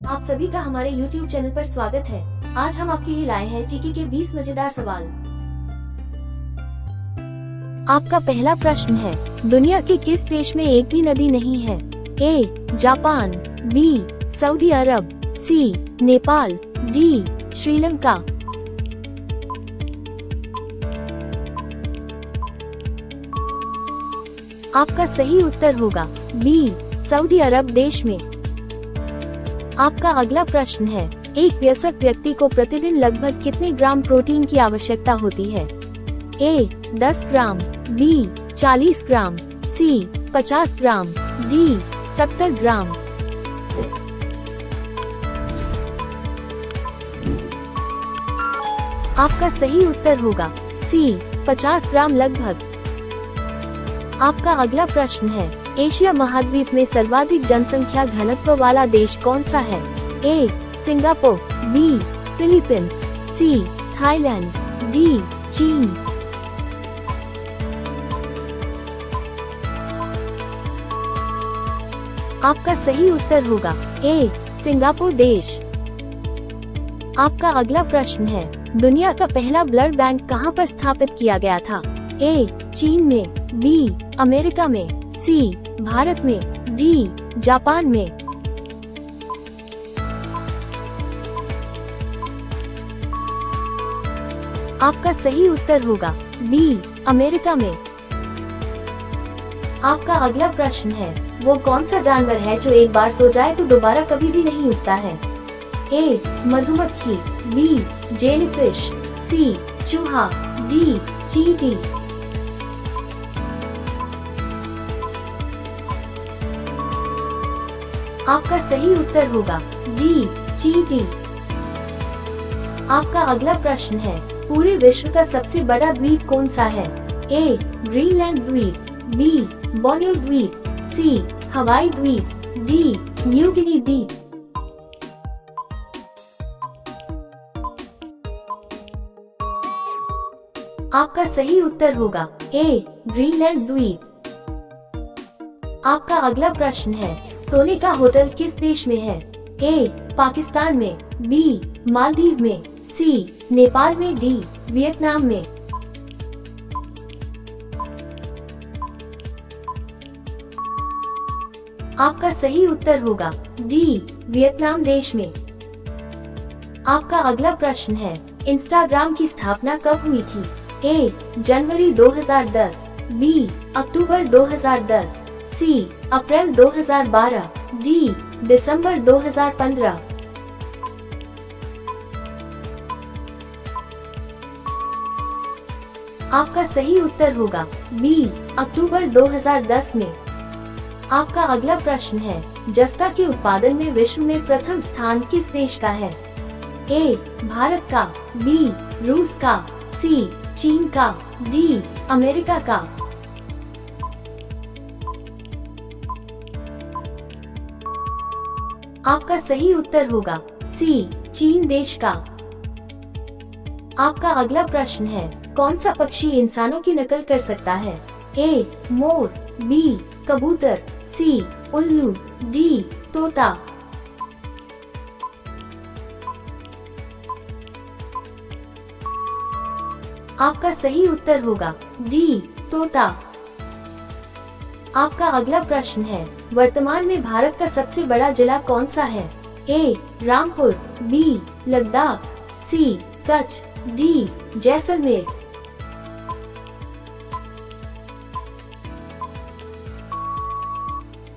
आप सभी का हमारे YouTube चैनल पर स्वागत है। आज हम आपके लिए लाए हैं जीके के 20 मजेदार सवाल। आपका पहला प्रश्न है, दुनिया के किस देश में एक भी नदी नहीं है? A. Japan, B. Saudi Arab, C. Nepal, D. Sri Lanka. आपका सही उत्तर होगा बी. सऊदी अरब देश में। आपका अगला प्रश्न है, एक वयस्क व्यक्ति को प्रतिदिन लगभग कितने ग्राम प्रोटीन की आवश्यकता होती है? ए. 10 ग्राम, बी. 40 ग्राम, सी. 50 ग्राम, डी. 70 ग्राम। आपका सही उत्तर होगा सी. 50 ग्राम लगभग। आपका अगला प्रश्न है, एशिया महाद्वीप में सर्वाधिक जनसंख्या घनत्व वाला देश कौन सा है? A. Singapore, B. Philippines, C. Thailand, D. चीन। आपका सही उत्तर होगा ए. सिंगापुर देश। आपका अगला प्रश्न है, दुनिया का पहला ब्लड बैंक कहां पर स्थापित किया गया था? ए. चीन में, बी. अमेरिका में, सी. भारत में, डी. जापान में। आपका सही उत्तर होगा बी. अमेरिका में। आपका अगला प्रश्न है, वो कौन सा जानवर है जो एक बार सो जाए तो दोबारा कभी भी नहीं उठता है? ए. मधुमक्खी, बी. जेलीफिश, सी. चूहा, डी. चींटी। आपका सही उत्तर होगा डी. चींटी। आपका अगला प्रश्न है, पूरे विश्व का सबसे बड़ा द्वीप कौन सा है? ए. ग्रीनलैंड द्वीप, बी. बोर्नियो द्वीप, सी. हवाई द्वीप, डी. न्यू गिनी द्वीप। आपका सही उत्तर होगा ए. ग्रीनलैंड द्वीप। आपका अगला प्रश्न है, सोने का होटल किस देश में है? ए. पाकिस्तान में, बी. मालदीव में, सी. नेपाल में, डी. वियतनाम में। आपका सही उत्तर होगा डी. वियतनाम देश में। आपका अगला प्रश्न है, इंस्टाग्राम की स्थापना कब हुई थी? ए. जनवरी 2010, बी. अक्टूबर 2010, सी. अप्रैल 2012, डी. दिसंबर 2015। आपका सही उत्तर होगा बी. अक्टूबर 2010 में। आपका अगला प्रश्न है, जस्ता के उत्पादन में विश्व में प्रथम स्थान किस देश का है? ए. भारत का, बी. रूस का, सी. चीन का, डी. अमेरिका का। आपका सही उत्तर होगा सी. चीन देश का। आपका अगला प्रश्न है, कौन सा पक्षी इंसानों की नकल कर सकता है? ए. मोर, बी. कबूतर, सी. उल्लू, डी. तोता। आपका सही उत्तर होगा डी. तोता। आपका अगला प्रश्न है, वर्तमान में भारत का सबसे बड़ा जिला कौन सा है? ए. रामपुर, बी. लद्दाख, सी. कच्छ, डी. जैसलमेर।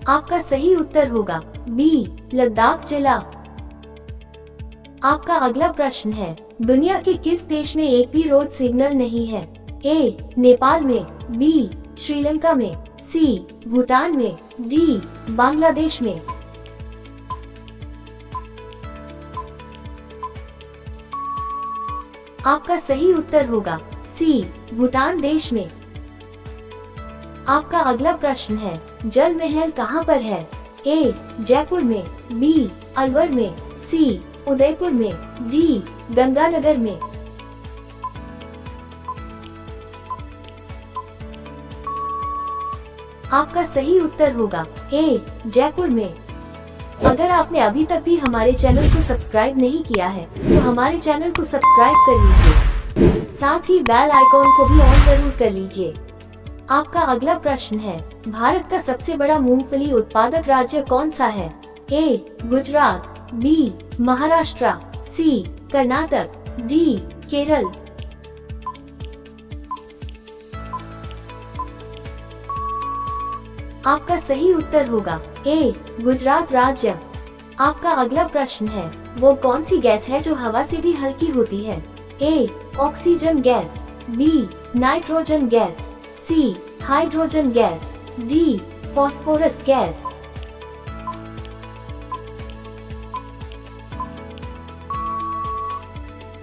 आपका सही उत्तर होगा बी. लद्दाख जिला। आपका अगला प्रश्न है, दुनिया के किस देश में एक भी रोड सिग्नल नहीं है? ए. नेपाल में, बी. श्रीलंका में, सी. भूटान में, डी. बांग्लादेश में। आपका सही उत्तर होगा सी. भूटान देश में। आपका अगला प्रश्न है, जल महल कहाँ पर है? ए. जयपुर में, बी. अलवर में, सी. उदयपुर में, डी. गंगानगर में। आपका सही उत्तर होगा ए. जयपुर में। अगर आपने अभी तक भी हमारे चैनल को सब्सक्राइब नहीं किया है तो हमारे चैनल को सब्सक्राइब कर लीजिए, साथ ही बेल आइकॉन को भी ऑन जरूर कर लीजिए। आपका अगला प्रश्न है, भारत का सबसे बड़ा मूंगफली उत्पादक राज्य कौन सा है? ए गुजरात, बी महाराष्ट्र, सी कर्नाटक, डी केरल। आपका सही उत्तर होगा ए गुजरात राज्य। आपका अगला प्रश्न है, वो कौन सी गैस है जो हवा से भी हल्की होती है? A oxygen gas, B nitrogen gas, C hydrogen gas, D phosphorus gas.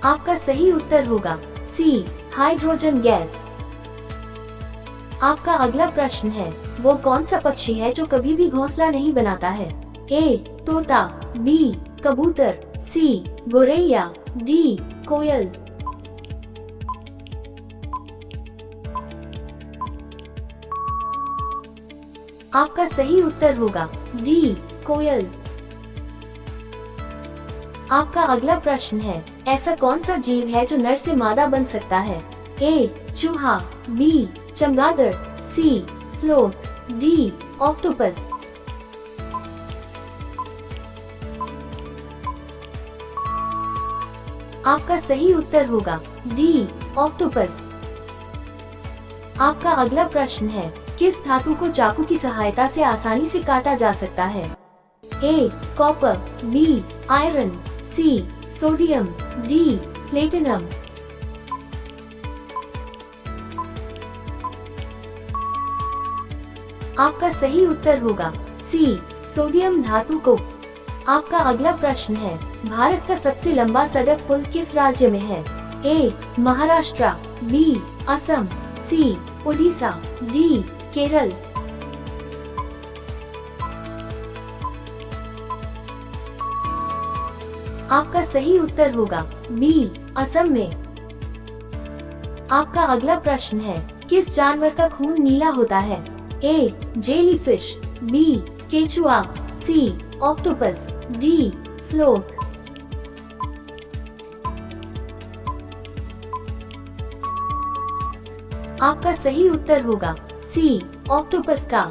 आपका सही उत्तर होगा सी हाइड्रोजन गैस। आपका अगला प्रश्न है, वो कौन सा पक्षी है जो कभी भी घोंसला नहीं बनाता है? ए तोता, बी कबूतर, सी गोरैया, डी कोयल। आपका सही उत्तर होगा डी कोयल। आपका अगला प्रश्न है, ऐसा कौन सा जीव है जो नर से मादा बन सकता है? ए चूहा, बी चमगादड़, सी स्लोथ, डी ऑक्टोपस। आपका सही उत्तर होगा डी ऑक्टोपस। आपका अगला प्रश्न है, किस धातु को चाकू की सहायता से आसानी से काटा जा सकता है? A copper, B iron, C sodium, D platinum. आपका सही उत्तर होगा सी सोडियम धातु को। आपका अगला प्रश्न है, भारत का सबसे लंबा सड़क पुल किस राज्य में है? ए महाराष्ट्र, बी असम, सी उड़ीसा, डी केरल। आपका सही उत्तर होगा बी असम में। आपका अगला प्रश्न है, किस जानवर का खून नीला होता है? ए जेलीफिश, बी केचुआ, सी ऑक्टोपस, डी स्लोथ। आपका सही उत्तर होगा सी ऑक्टोपस का।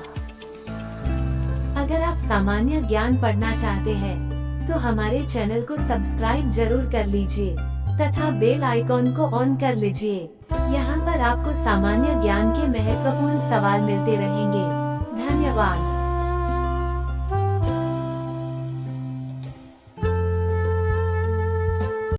अगर आप सामान्य ज्ञान पढ़ना चाहते हैं तो हमारे चैनल को सब्सक्राइब जरूर कर लीजिए तथा बेल आइकॉन को ऑन कर लीजिए। यहाँ पर आपको सामान्य ज्ञान के महत्वपूर्ण सवाल मिलते रहेंगे। धन्यवाद।